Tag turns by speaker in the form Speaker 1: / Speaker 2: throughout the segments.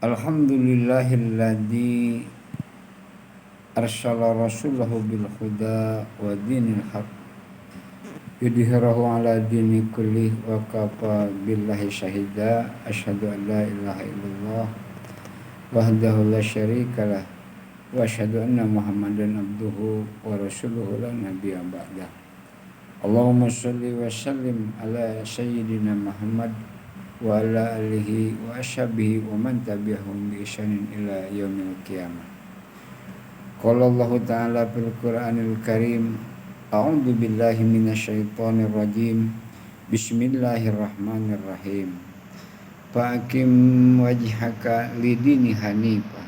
Speaker 1: Alhamdulillahilladzi arsala rasulahu bil huda wa dinil haq yudhhirahu ala dini kullih wa kafa billahi syahida asyhadu an la ilaha illallah wahdahu la syarikalah wa asyhadu anna muhammadan abduhu wa rasuluhu la nabiyya ba'dah. Allahumma shalli wa sallim ala sayyidina Muhammad wa ala alihi wa ashabihi wa man tabi'ahum bi ihsanin ila yaumil qiyamah. Qala Allah ta'ala fil Qur'anil Karim, a'udzu billahi minasyaitonir rajim. Bismillahirrahmanirrahim. Fa'aqim wajhaka lidini hanifah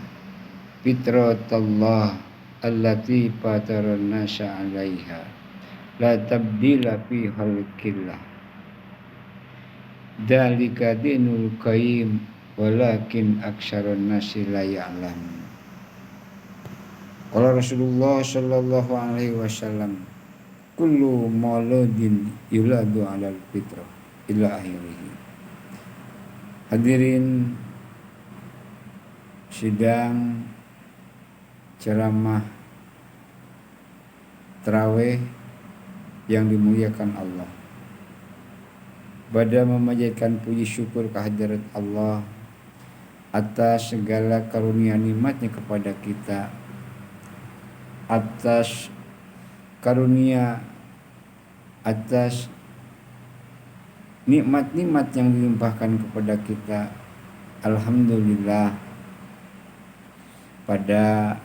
Speaker 1: fitratallah allati fataran nasa 'alaiha la tabdila fi khalqillah dzalika dinul qayyim walakin aktsarun nasi la ya'lamun. Qala Rasulullah sallallahu alaihi wasallam, kullu mauludin yuladu 'alal fitrah ila akhirih. Hadirin sidang ceramah tarawih yang dimuliakan Allah. Pada memanjatkan puji syukur kehadirat Allah atas segala karunia nikmatnya kepada kita, atas karunia, atas nikmat-nikmat yang dilimpahkan kepada kita. Alhamdulillah, pada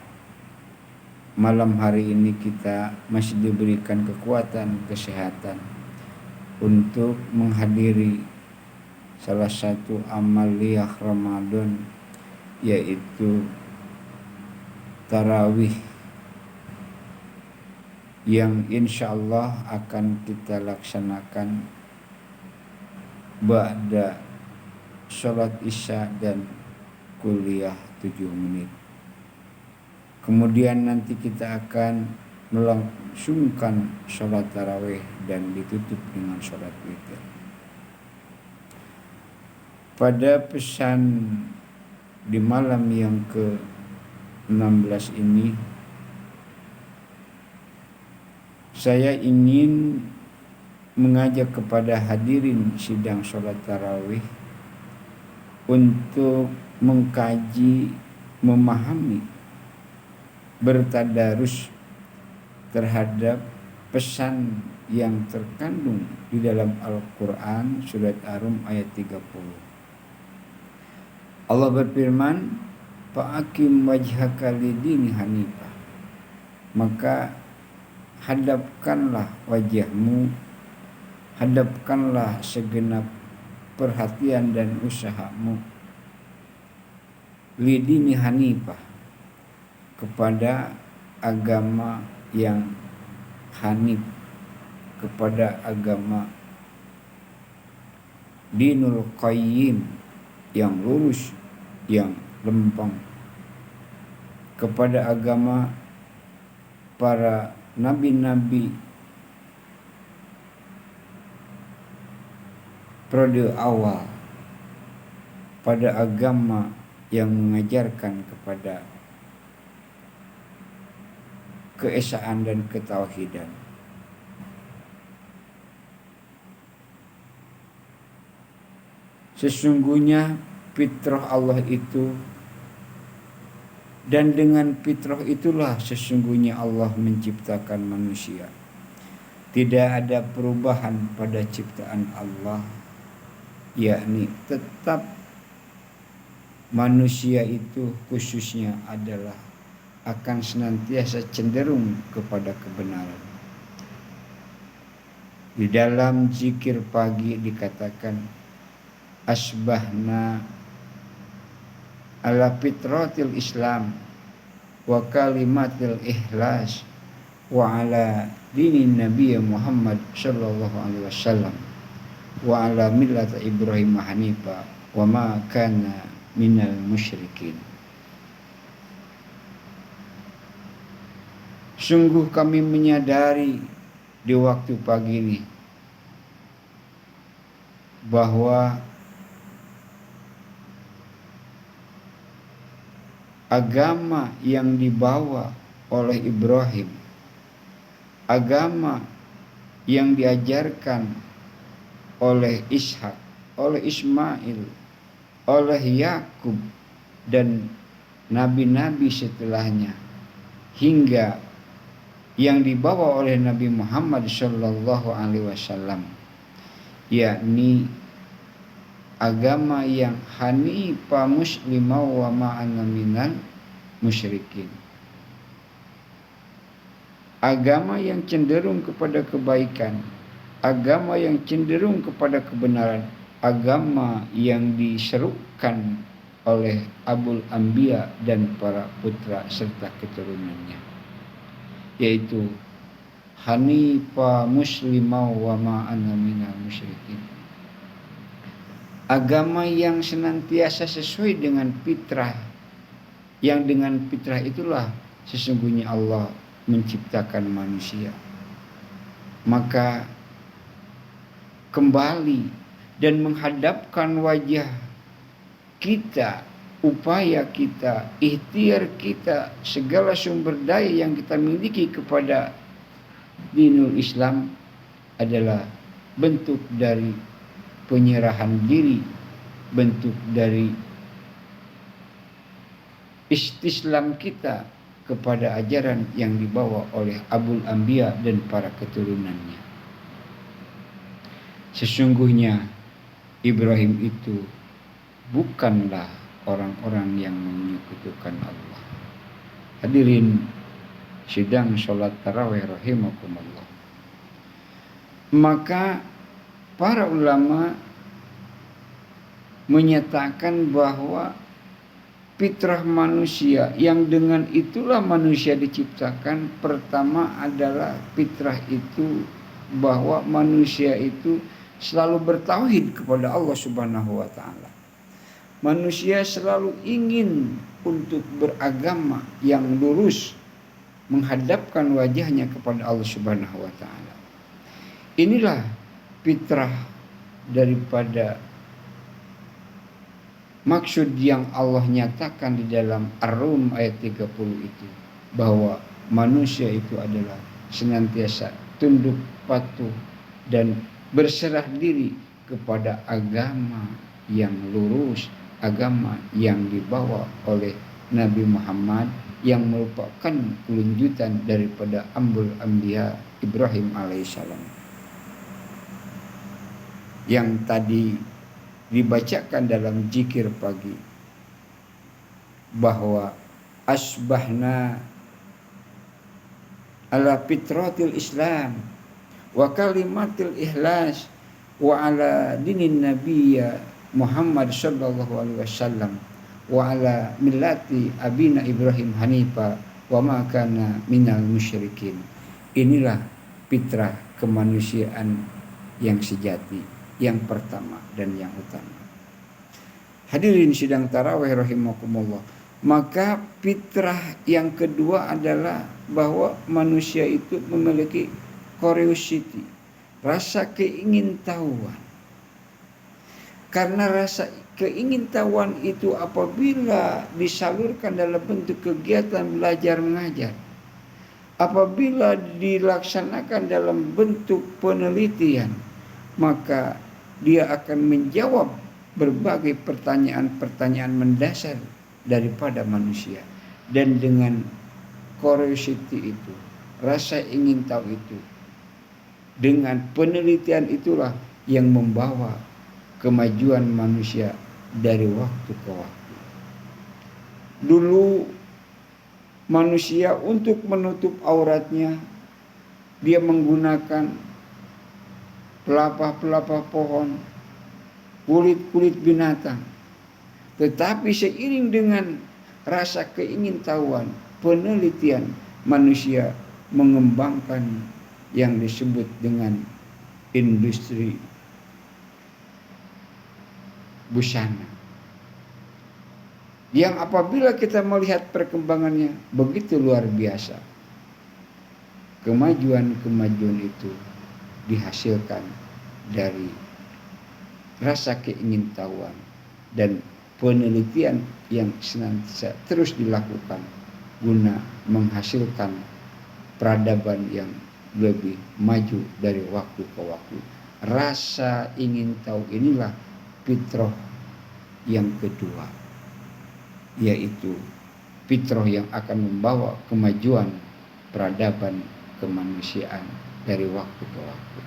Speaker 1: malam hari ini kita masih diberikan kekuatan, kesehatan untuk menghadiri salah satu amaliyah Ramadan, yaitu tarawih yang insya Allah akan kita laksanakan ba'da sholat isya dan kuliah 7 menit. Kemudian nanti kita akan melangsungkan sholat tarawih dan ditutup dengan sholat witir. Pada pesan di malam yang ke-16 ini, saya ingin mengajak kepada hadirin sidang sholat tarawih untuk mengkaji, memahami, bertadarus terhadap pesan yang terkandung di dalam Al-Quran surat Ar-Rum ayat 30. Allah berfirman, fa'aqim wajhaka lidini hanifah, maka hadapkanlah wajahmu, hadapkanlah segenap perhatian dan usahamu lidini hanifah, kepada agama yang hanif, kepada agama dinul qayyim, yang lurus, yang lempeng, kepada agama para nabi-nabi periode awal, pada agama yang mengajarkan kepada keesaan dan ketauhidan. Sesungguhnya fitrah Allah itu, dan dengan fitrah itulah sesungguhnya Allah menciptakan manusia. Tidak ada perubahan pada ciptaan Allah, yakni tetap manusia itu khususnya adalah akan senantiasa cenderung kepada kebenaran. Di dalam zikir pagi dikatakan, asbahna ala fitratil Islam wa kalimatil ikhlas wa ala dini Nabi Muhammad sallallahu alaihi wasallam wa ala millati Ibrahim hanifa wa ma kana minal musyrikin. Sungguh kami menyadari di waktu pagi ini bahwa agama yang dibawa oleh Ibrahim, agama yang diajarkan oleh Ishak, oleh Ismail, oleh Yakub dan nabi-nabi setelahnya, hingga yang dibawa oleh Nabi Muhammad Shallallahu Alaihi Wasallam, yakni agama yang hanifa muslimah wa ma'ana minal musyrikin, agama yang cenderung kepada kebaikan, agama yang cenderung kepada kebenaran, agama yang diserukan oleh Abul Anbiya dan para putra serta keturunannya, yaitu hanifa muslimah wa ma'ana minal musyrikin, agama yang senantiasa sesuai dengan fitrah, yang dengan fitrah itulah sesungguhnya Allah menciptakan manusia. Maka kembali dan menghadapkan wajah kita, upaya kita, ikhtiar kita, segala sumber daya yang kita miliki kepada dinul Islam adalah bentuk dari penyerahan diri, bentuk dari istislam kita kepada ajaran yang dibawa oleh Abul Anbiya dan para keturunannya. Sesungguhnya Ibrahim itu bukanlah orang-orang yang menyekutukan Allah. Hadirin sidang sholat tarawih rahimakumullah. Maka para ulama menyatakan bahwa fitrah manusia yang dengan itulah manusia diciptakan, pertama adalah fitrah itu bahwa manusia itu selalu bertauhid kepada Allah Subhanahu wa taala. Manusia selalu ingin untuk beragama yang lurus, menghadapkan wajahnya kepada Allah Subhanahu wa taala. Inilah fitrah daripada maksud yang Allah nyatakan di dalam Ar-Rum ayat 30 itu, bahwa manusia itu adalah senantiasa tunduk patuh dan berserah diri kepada agama yang lurus, agama yang dibawa oleh Nabi Muhammad yang merupakan kelanjutan daripada Abul Anbiya Ibrahim alaihissalam, yang tadi dibacakan dalam zikir pagi, bahwa asbahna ala fitratil Islam wa kalimatil ikhlas wa ala dinin nabiyya Muhammad sallallahu alaihi wasallam wa ala millati abina Ibrahim hanifa wa ma kana minal musyrikin. Inilah fitrah kemanusiaan yang sejati, yang pertama dan yang utama. Hadirin sidang tarawih rahimakumullah. Maka fitrah yang kedua adalah bahwa manusia itu memiliki curiosity, rasa keingintahuan. Karena rasa keingintahuan itu apabila disalurkan dalam bentuk kegiatan belajar mengajar, apabila dilaksanakan dalam bentuk penelitian, maka dia akan menjawab berbagai pertanyaan-pertanyaan mendasar daripada manusia. Dan dengan curiosity itu, rasa ingin tahu itu, dengan penelitian itulah yang membawa kemajuan manusia dari waktu ke waktu. Dulu manusia untuk menutup auratnya, dia menggunakan pelepah-pelepah pohon, kulit-kulit binatang. Tetapi seiring dengan rasa keingintahuan, penelitian, manusia mengembangkan yang disebut dengan industri busana, yang apabila kita melihat perkembangannya begitu luar biasa. Kemajuan-kemajuan itu dihasilkan dari rasa keingintahuan dan penelitian yang senantiasa terus dilakukan guna menghasilkan peradaban yang lebih maju dari waktu ke waktu. Rasa ingin tahu inilah fitrah yang kedua, yaitu fitrah yang akan membawa kemajuan peradaban kemanusiaan dari waktu ke waktu.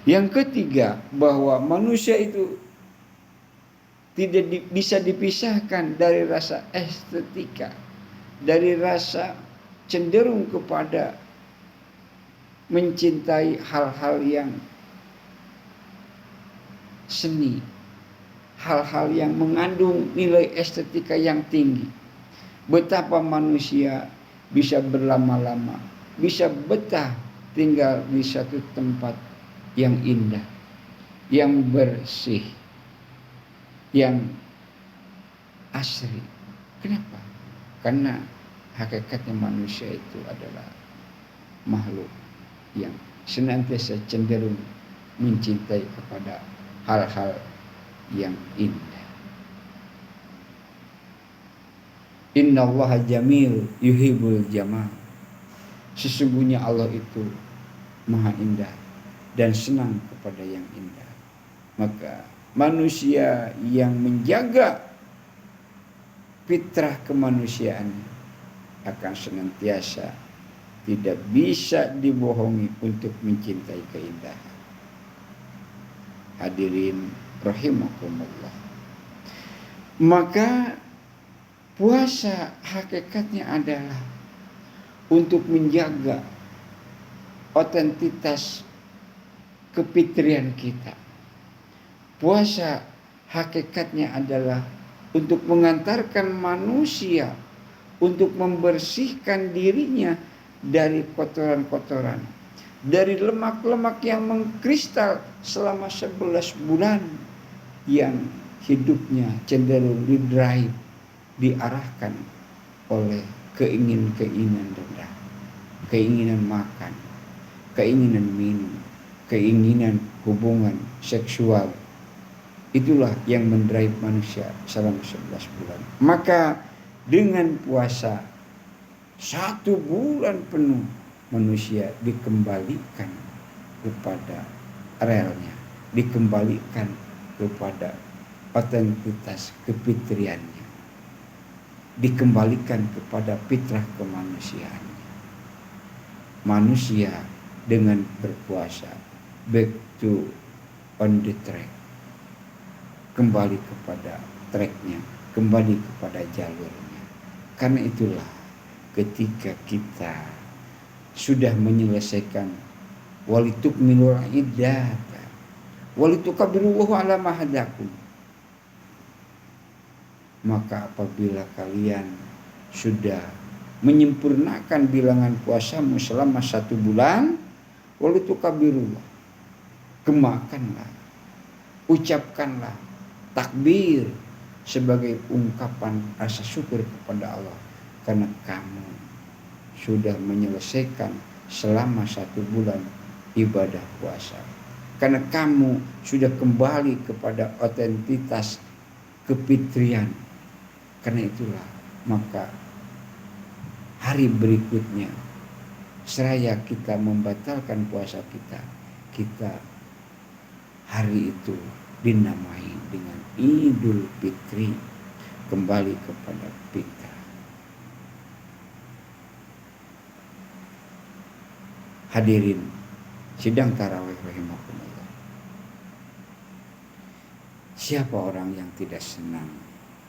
Speaker 1: Yang ketiga, bahwa manusia itu tidak bisa dipisahkan dari rasa estetika, dari rasa cenderung kepada mencintai hal-hal yang seni, hal-hal yang mengandung nilai estetika yang tinggi. Betapa manusia bisa berlama-lama, bisa betah tinggal di satu tempat yang indah, yang bersih, yang asri. Kenapa? Karena hakikatnya manusia itu adalah makhluk yang senantiasa cenderung mencintai kepada hal-hal yang indah. Innallaha jamil yuhibbul jamal. Sesungguhnya Allah itu maha indah dan senang kepada yang indah. Maka manusia yang menjaga fitrah kemanusiaan akan senantiasa tidak bisa dibohongi untuk mencintai keindahan. Hadirin rahimakumullah. Maka puasa hakikatnya adalah untuk menjaga otentitas kefitrian kita. Puasa hakikatnya adalah untuk mengantarkan manusia untuk membersihkan dirinya dari kotoran-kotoran, dari lemak-lemak yang mengkristal selama 11 bulan yang hidupnya cenderung didrive, diarahkan oleh keinginan-keinginan rendah, keinginan makan, keinginan minum, keinginan hubungan seksual. Itulah yang mendrive manusia selama 11 bulan. Maka dengan puasa 1 bulan penuh manusia dikembalikan kepada relnya, dikembalikan kepada otentitas kefitriannya, dikembalikan kepada fitrah kemanusiaannya. Manusia dengan berpuasa back to on the track, kembali kepada tracknya, kembali kepada jalurnya. Karena itulah ketika kita sudah menyelesaikan walitukmilul iddat walitukabbirullaha ala ma hadakum, maka apabila kalian sudah menyempurnakan bilangan puasamu selama 1 bulan, walitukabbirullaha, gemakanlah, ucapkanlah takbir sebagai ungkapan rasa syukur kepada Allah karena kamu sudah menyelesaikan selama 1 bulan ibadah puasa, karena kamu sudah kembali kepada otentitas kefitrian. Karena itulah maka hari berikutnya seraya kita membatalkan puasa kita hari itu dinamai dengan Idul Fitri, kembali kepada fitrah. Hadirin sidang tarawih rahimakumullah. Siapa orang yang tidak senang